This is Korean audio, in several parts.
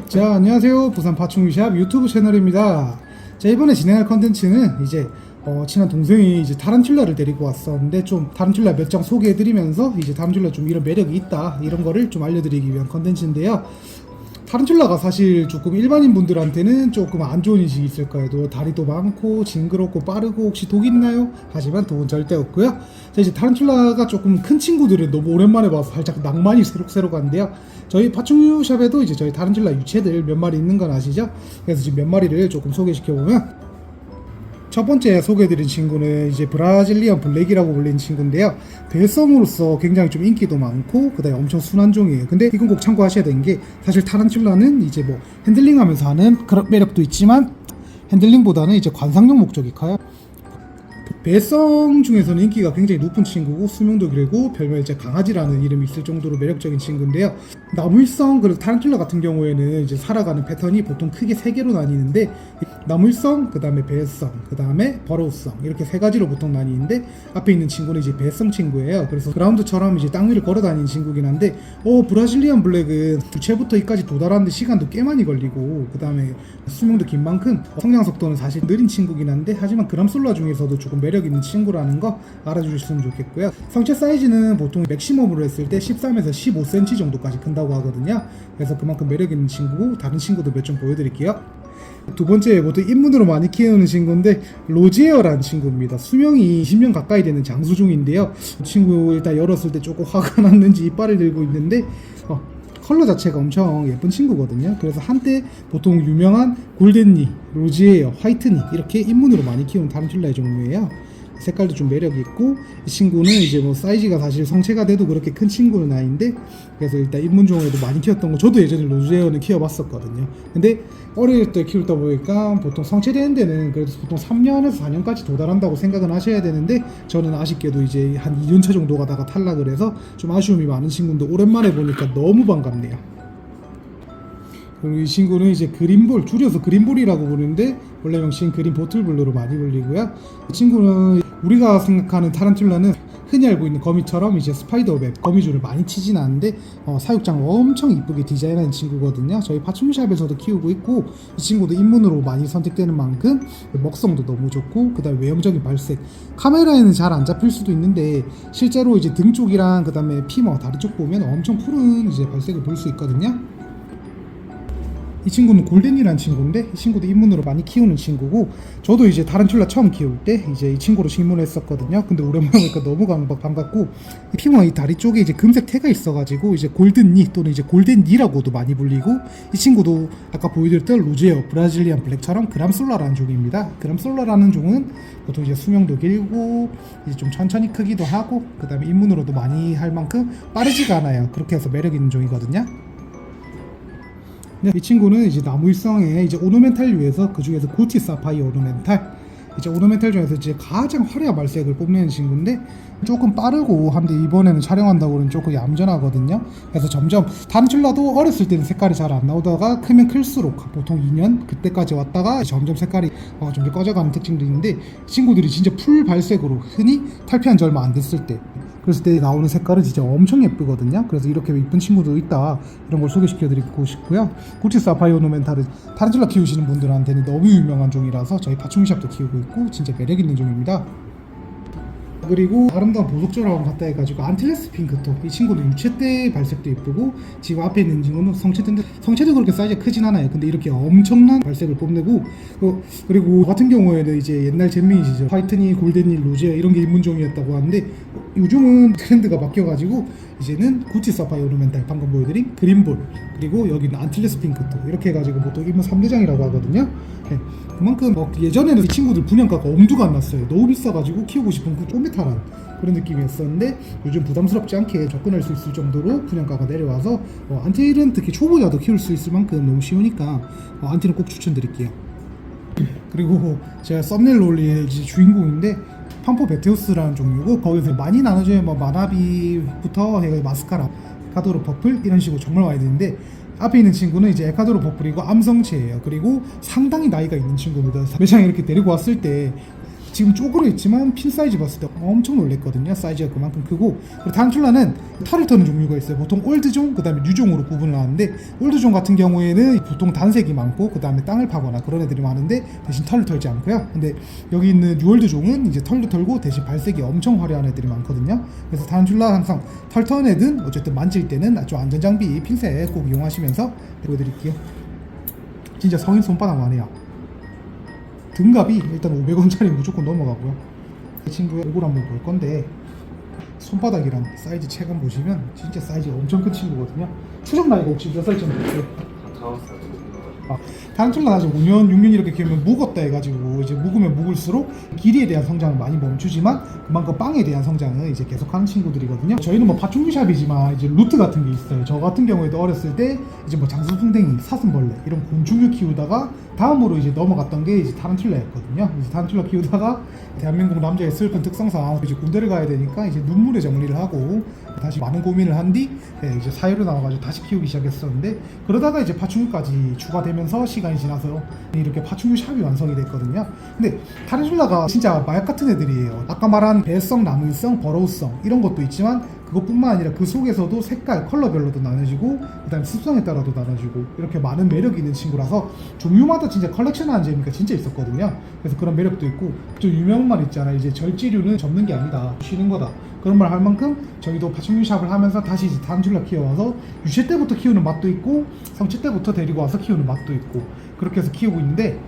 자, 안녕하세요. 부산 파충류샵 유튜브 채널입니다. 자, 이번에 진행할 컨텐츠는 이제 친한 동생이 이제 타란툴라를 데리고 왔었는데 좀 타란툴라 몇 장 소개해드리면서 이제 타란툴라 좀 이런 매력이 있다 이런 거를 좀 알려드리기 위한 컨텐츠인데요. 타란툴라가 사실 조금 일반인 분들한테는 조금 안 좋은 인식이 있을 거예요. 다리도 많고 징그럽고 빠르고 혹시 독 있나요? 하지만 독은 절대 없고요. 자, 이제 타란툴라가 조금 큰 친구들은 너무 오랜만에 봐서 살짝 낭만이 새록새록한데요. 저희 파충류샵에도 이제 저희 타란툴라 유체들 몇 마리 있는 건 아시죠? 그래서 지금 몇 마리를 조금 소개시켜보면, 첫 번째 소개해드린 친구는 이제 브라질리언 블랙이라고 불리는 친구인데요. 대성으로서 굉장히 좀 인기도 많고 그다음에 엄청 순한 종이에요. 근데 이건 꼭 참고하셔야 되는 게, 사실 타란툴라는 이제 뭐 핸들링하면서 하는 그런 매력도 있지만 핸들링보다는 이제 관상용 목적이 커요. 배성 중에서는 인기가 굉장히 높은 친구고 수명도 길고 별명 이제 강아지라는 이름이 있을 정도로 매력적인 친구인데요. 나무일성 그리고 타란툴라 같은 경우에는 이제 살아가는 패턴이 보통 크게 세 개로 나뉘는데, 나무일성, 그 다음에 배성, 그 다음에 버로우성, 이렇게 세 가지로 보통 나뉘는데, 앞에 있는 친구는 이제 배성 친구예요. 그래서 그라운드처럼 이제 땅 위를 걸어 다니는 친구긴 한데, 브라질리언 블랙은 주체부터 이까지 도달하는데 시간도 꽤 많이 걸리고 그 다음에 수명도 긴 만큼 성장 속도는 사실 느린 친구긴 한데, 하지만 그람솔라 중에서도 조금 매력 있는 친구라는 거 알아주셨으면 좋겠고요. 성체 사이즈는 보통 맥시멈으로 했을 때 13에서 15cm 정도까지 큰다고 하거든요. 그래서 그만큼 매력 있는 친구고, 다른 친구도 몇 점 보여드릴게요. 두 번째, 보통 입문으로 많이 키우는 친구인데 로지에어라는 친구입니다. 수명이 20년 가까이 되는 장수종인데요. 친구 일단 열었을 때 조금 화가 났는지 이빨을 들고 있는데 컬러 자체가 엄청 예쁜 친구거든요. 그래서 한때 보통 유명한 골든니, 로지에어, 화이트니 이렇게 입문으로 많이 키우는 타란툴라의 종류예요. 색깔도 좀 매력이 있고, 이 친구는 이제 뭐 사이즈가 사실 성체가 돼도 그렇게 큰 친구는 아닌데, 그래서 일단 입문종에도 많이 키웠던 거, 저도 예전에 로즈에어는 키워봤었거든요. 근데 어릴 때 키우다 보니까 보통 성체되는 데는 그래도 보통 3년에서 4년까지 도달한다고 생각은 하셔야 되는데, 저는 아쉽게도 이제 한 2년차 정도 가다가 탈락을 해서 좀 아쉬움이 많은 친구인데, 오랜만에 보니까 너무 반갑네요. 그리고 이 친구는 이제 그린볼, 줄여서 그린볼이라고 부르는데 원래 명칭 그린 보틀블루로 많이 불리고요. 이 친구는 우리가 생각하는 타란툴라는 흔히 알고 있는 거미처럼 이제 스파이더웹, 거미줄을 많이 치진 않는데 사육장을 엄청 이쁘게 디자인하는 친구거든요. 저희 파충류샵에서도 키우고 있고, 이 친구도 입문으로 많이 선택되는 만큼 먹성도 너무 좋고, 그 다음에 외형적인 발색, 카메라에는 잘 안 잡힐 수도 있는데 실제로 이제 등 쪽이랑 그 다음에 피머, 다리 쪽 보면 엄청 푸른 이제 발색을 볼 수 있거든요. 이 친구는 골든이라는 친구인데, 이 친구도 입문으로 많이 키우는 친구고, 저도 이제 타란툴라 처음 키울 때 이제 이 친구로 식문을 했었거든요. 근데 오랜만에 보니까 너무 반갑고, 이 피머 이 다리 쪽에 이제 금색 태가 있어가지고 이제 골든니 또는 이제 골든니라고도 많이 불리고, 이 친구도 아까 보여드렸던 로제어, 브라질리안 블랙처럼 그람솔라라는 종입니다. 그람솔라라는 종은 보통 이제 수명도 길고 이제 좀 천천히 크기도 하고, 그 다음에 입문으로도 많이 할 만큼 빠르지가 않아요. 그렇게 해서 매력 있는 종이거든요. 이 친구는 이제 나무일성의 이제 오르멘탈류에서 그 중에서 고티 사파이어 오르멘탈, 이제 오르멘탈 중에서 이제 가장 화려한 발색을 뽐내는 친구인데, 조금 빠르고 한데 이번에는 촬영한다고는 조금 얌전하거든요. 그래서 점점 타란툴라도 어렸을 때는 색깔이 잘 안 나오다가 크면 클수록 보통 2년 그때까지 왔다가 점점 색깔이 좀 더 꺼져가는 특징도 있는데, 이 친구들이 진짜 풀 발색으로 흔히 탈피한 지 얼마 안 됐을 때, 그랬을 때 나오는 색깔은 진짜 엄청 예쁘거든요. 그래서 이렇게 이쁜 친구도 있다, 이런 걸 소개시켜드리고 싶고요. 고티 사파이어 오르멘탈은 타란툴라 키우시는 분들한테는 너무 유명한 종이라서 저희 파충류샵도 키우고 있고 진짜 매력 있는 종입니다. 그리고 아름다운 보석조라고 갖다 해가지고 안틸레스 핑크톤, 이 친구는 유체 때 발색도 예쁘고, 지금 앞에 있는 친구는 성체인데 성체도 그렇게 사이즈가 크진 않아요. 근데 이렇게 엄청난 발색을 뽐내고, 그리고 같은 경우에는 이제 옛날 잼민이시죠, 화이트니, 골든니, 로제 이런 게 입문종이었다고 하는데, 요즘은 트렌드가 바뀌어가지고 이제는 구치 사파이어 오르멘탈, 방금 보여드린 그린볼, 그리고 여기는 안틸레스 핑크톤, 이렇게 해가지고 보통 입문 3대장이라고 하거든요. 네. 그만큼 예전에는 이 친구들 분양가가 엄두가 안 났어요. 너무 비싸가지고 키우고 싶은 그 쪼메타란 그런 느낌이었었는데, 요즘 부담스럽지 않게 접근할 수 있을 정도로 분양가가 내려와서 안틸은 특히 초보자도 키울 수 있을 만큼 너무 쉬우니까 안틸은 꼭 추천드릴게요. 그리고 제가 썸네일로 올린 주인공인데 팜포 베테우스라는 종류고, 거기서 많이 나눠져요. 뭐 마나비부터 해서 마스카라, 에카도르 퍼플 이런 식으로 정말 많이 되는데, 앞에 있는 친구는 이제 에카도르 퍼플이고 암성체예요. 그리고 상당히 나이가 있는 친구입니다. 매장에 이렇게 데리고 왔을 때 지금 쪼그려 있지만 핀 사이즈 봤을 때 엄청 놀랬거든요. 사이즈가 그만큼 크고, 그리고 타란툴라는 털을 터는 종류가 있어요. 보통 올드종, 그 다음에 뉴종으로 구분을 하는데, 올드종 같은 경우에는 보통 단색이 많고 그 다음에 땅을 파거나 그런 애들이 많은데 대신 털을 털지 않고요. 근데 여기 있는 뉴올드종은 이제 털도 털고 대신 발색이 엄청 화려한 애들이 많거든요. 그래서 타란툴라 항상 털 터는 애든 어쨌든 만질 때는 좀 안전장비 핀셋 꼭 이용하시면서 보여드릴게요. 진짜 성인 손바닥만 해요. 등갑이 일단 500원짜리 무조건 넘어가고요. 이 친구의 얼굴 한번 볼 건데, 손바닥이랑 사이즈 체감 보시면 진짜 사이즈가 엄청 큰 친구거든요. 추정 나이가 혹시 몇 살쯤 됐어요? 타란툴라 아직 5년, 6년 이렇게 키우면 묵었다 해가지고 이제 묵으면 묵을수록 길이에 대한 성장은 많이 멈추지만 그만큼 빵에 대한 성장은 이제 계속하는 친구들이거든요. 저희는 뭐 파충류샵이지만 이제 루트 같은 게 있어요. 저 같은 경우에도 어렸을 때 이제 뭐 장수풍뎅이, 사슴벌레 이런 곤충류 키우다가 다음으로 이제 넘어갔던 게 이제 타란툴라였거든요. 이제 타란툴라 키우다가 대한민국 남자의 슬픈 특성상 이제 군대를 가야 되니까 이제 눈물의 정리를 하고 다시 많은 고민을 한 뒤 이제 사회로 나와가지고 다시 키우기 시작했었는데, 그러다가 이제 파충류까지 추가되면서 시간이 지나서 이렇게 파충류 샵이 완성이 됐거든요. 근데 타란툴라가 진짜 마약 같은 애들이에요. 아까 말한 배성, 나무성, 버러우성 이런 것도 있지만 그것뿐만 아니라 그 속에서도 색깔, 컬러별로도 나눠지고 그 다음에 습성에 따라도 나눠지고 이렇게 많은 매력이 있는 친구라서 종류마다 진짜 컬렉션하는 재미가 진짜 있었거든요. 그래서 그런 매력도 있고, 좀 유명한 말 있잖아요. 이제 절지류는 접는 게 아니다, 쉬는 거다. 그런 말 할 만큼 저희도 파충류 샵을 하면서 다시 이제 타란툴라 키워와서 유체 때부터 키우는 맛도 있고 성체 때부터 데리고 와서 키우는 맛도 있고 그렇게 해서 키우고 있는데,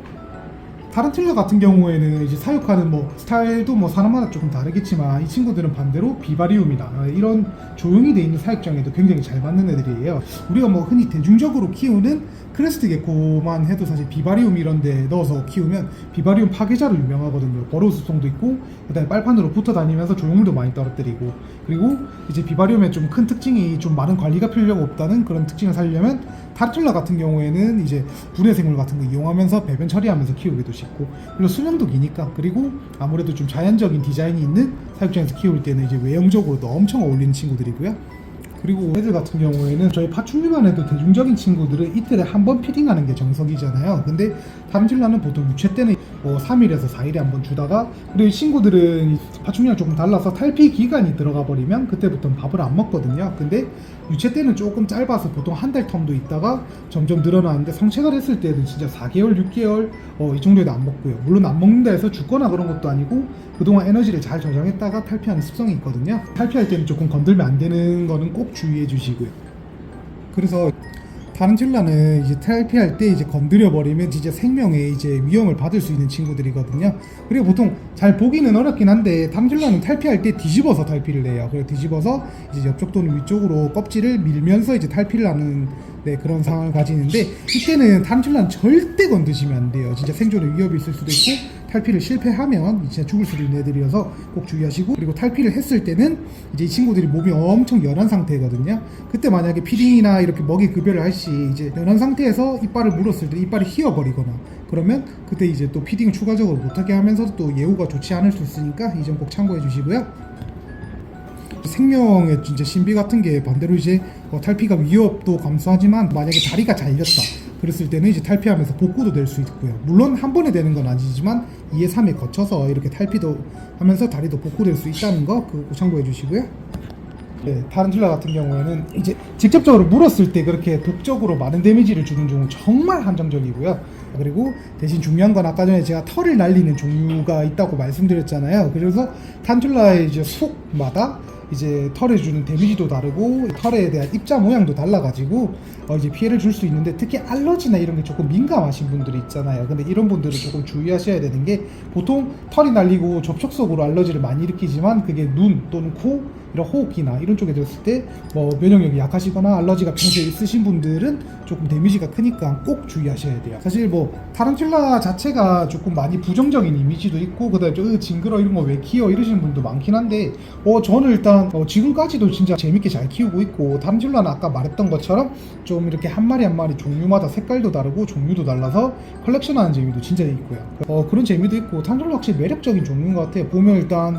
타란툴라 같은 경우에는 이제 사육하는 뭐 스타일도 뭐 사람마다 조금 다르겠지만 이 친구들은 반대로 비바리움이나 이런 조용히 돼 있는 사육장에도 굉장히 잘 맞는 애들이에요. 우리가 뭐 흔히 대중적으로 키우는 크레스트 게코만 해도 사실 비바리움 이런 데 넣어서 키우면 비바리움 파괴자로 유명하거든요. 버러우 습성도 있고 그 다음에 빨판으로 붙어 다니면서 조형물도 많이 떨어뜨리고, 그리고 이제 비바리움의 좀 큰 특징이 좀 많은 관리가 필요가 없다는 그런 특징을 살려면 타란툴라 같은 경우에는 이제 분해 생물 같은 거 이용하면서 배변 처리하면서 키우기도 쉽고, 그리고 수명도 기니까, 그리고 아무래도 좀 자연적인 디자인이 있는 사육장에서 키울 때는 이제 외형적으로도 엄청 어울리는 친구들이고요. 그리고 애들 같은 경우에는 저희 파충류만 해도 대중적인 친구들은 이틀에 한 번 피딩하는 게 정석이잖아요. 근데 타란툴라는 보통 유체 때는 뭐 3일에서 4일에 한 번 주다가, 그리고 이 친구들은 파충류랑 조금 달라서 탈피 기간이 들어가 버리면 그때부터는 밥을 안 먹거든요. 근데 유체 때는 조금 짧아서 보통 한 달 텀도 있다가 점점 늘어나는데, 성체가 됐을 때는 진짜 4개월, 6개월 이 정도에도 안 먹고요. 물론 안 먹는다 해서 죽거나 그런 것도 아니고 그동안 에너지를 잘 저장했다가 탈피하는 습성이 있거든요. 탈피할 때는 조금 건들면 안 되는 거는 꼭 주의해 주시고요. 그래서 타란툴라는 이제 탈피할 때 이제 건드려 버리면 진짜 생명의 이제 위험을 받을 수 있는 친구들이거든요. 그리고 보통 잘 보기는 어렵긴 한데 타란툴라는 탈피할 때 뒤집어서 탈피를 해요. 그래서 뒤집어서 이제 옆쪽 또는 위쪽으로 껍질을 밀면서 이제 탈피를 하는 그런 상황을 가지는데, 이때는 타란툴라는 절대 건드시면 안 돼요. 진짜 생존에 위협이 있을 수도 있고 탈피를 실패하면 진짜 죽을 수도 있는 애들이어서 꼭 주의하시고, 그리고 탈피를 했을 때는 이제 이 친구들이 몸이 엄청 연한 상태거든요. 그때 만약에 피딩이나 이렇게 먹이 급여를 할 시 이제 연한 상태에서 이빨을 물었을 때 이빨이 휘어버리거나 그러면 그때 이제 또 피딩을 추가적으로 못하게 하면서도 또 예후가 좋지 않을 수 있으니까 이 점 꼭 참고해 주시고요. 생명의 진짜 신비 같은 게 반대로 이제 탈피가 위협도 감수하지만 만약에 다리가 잘렸다 그랬을 때는 이제 탈피하면서 복구도 될 수 있고요. 물론 한 번에 되는 건 아니지만 2에 3에 거쳐서 이렇게 탈피도 하면서 다리도 복구될 수 있다는 거 그거 참고해 주시고요. 타란툴라 같은 경우에는 이제 직접적으로 물었을 때 그렇게 독적으로 많은 데미지를 주는 종은 정말 한정적이고요. 그리고 대신 중요한 건 아까 전에 제가 털을 날리는 종류가 있다고 말씀드렸잖아요. 그래서 타란툴라의 이제 속마다 이제 털에 주는 데미지도 다르고 털에 대한 입자 모양도 달라가지고 이제 피해를 줄 수 있는데, 특히 알러지나 이런 게 조금 민감하신 분들이 있잖아요. 근데 이런 분들은 조금 주의하셔야 되는 게, 보통 털이 날리고 접촉속으로 알러지를 많이 일으키지만 그게 눈 또는 코 이런 호흡기나 이런 쪽에 들었을 때 뭐 면역력이 약하시거나 알러지가 평소에 있으신 분들은 조금 데미지가 크니까 꼭 주의하셔야 돼요. 사실 뭐 타란툴라 자체가 조금 많이 부정적인 이미지도 있고 그다음에 징그러 이런 거 왜 키워 이러시는 분도 많긴 한데 저는 일단 지금까지도 진짜 재밌게 잘 키우고 있고, 타란툴라는 아까 말했던 것처럼 좀 이렇게 한 마리 한 마리 종류마다 색깔도 다르고 종류도 달라서 컬렉션하는 재미도 진짜 있고요. 그런 재미도 있고 타란툴라 확실히 매력적인 종류인 것 같아요. 보면 일단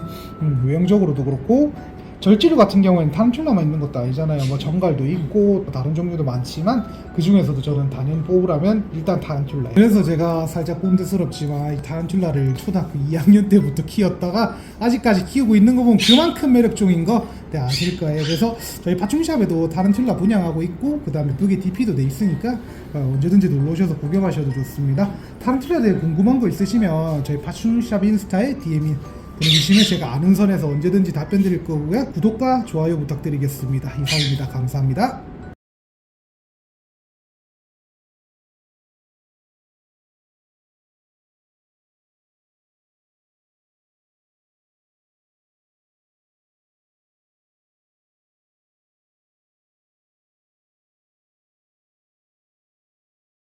외형적으로도 그렇고 절지류 같은 경우에는 타란툴라만 있는 것도 아니잖아요. 뭐 정갈도 있고 다른 종류도 많지만 그 중에서도 저는 단연 뽑으라면 일단 타란툴라. 그래서 제가 살짝 꼰대스럽지만 이 타란툴라를 초등학교 2학년 때부터 키웠다가 아직까지 키우고 있는 거 보면 그만큼 매력종인 거 아실 거예요. 그래서 저희 파충샵에도 타란툴라 분양하고 있고 그 다음에 북에 DP도 돼 있으니까 언제든지 놀러 오셔서 구경하셔도 좋습니다. 타란툴라에 대해 궁금한 거 있으시면 저희 파충샵 인스타에 DM이 보내주시면 제가 아는 선에서 언제든지 답변 드릴 거고요. 구독과 좋아요 부탁드리겠습니다. 이상입니다. 감사합니다.